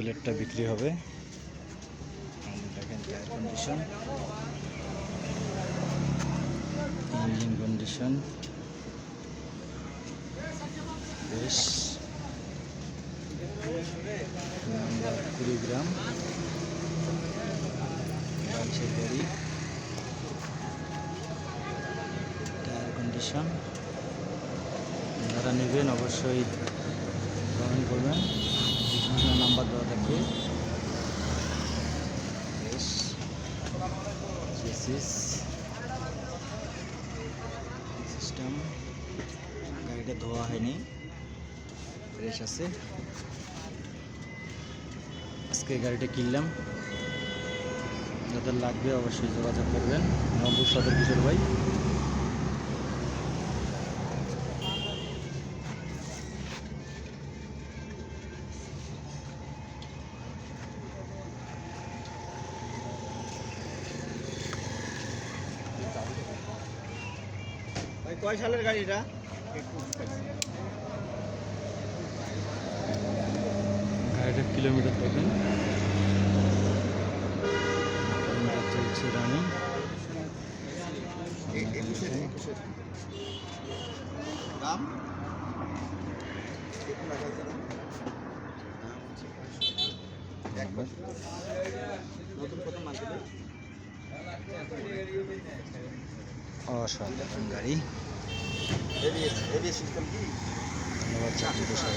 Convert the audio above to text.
বুলেটটা বিক্রি হবে। দেখেন টায়ার কন্ডিশন, ইঞ্জিন কন্ডিশন বেশ। নাম্বার 20 গ্রাম, 22-এর গাড়ি। টায়ার কন্ডিশন, যারা নেবেন অবশ্যই কমেন্ট করবেন, ডিসক্রিপশনে নাম্বার দেওয়া থাকবে। বেশ চেসিস সিস্টেম, গাড়িটা ধোয়া হয়নি, ফ্রেশ আছে। আজকে গাড়িটা কিনলাম, যাদের লাগবে অবশ্যই যোগাযোগ করবেন। রংপুর সদর কিশোর ভাই। কয় সালের গাড়িটা? গাড়িটার কিলোমিটার দেখেন, কিলোমিটার চলছে রানিং। দাম নতুন কত মান্থলি? অসাধারণ গাড়ি। এবিএস সিস্টেম কি? ধন্যবাদ চাকরি পেশা।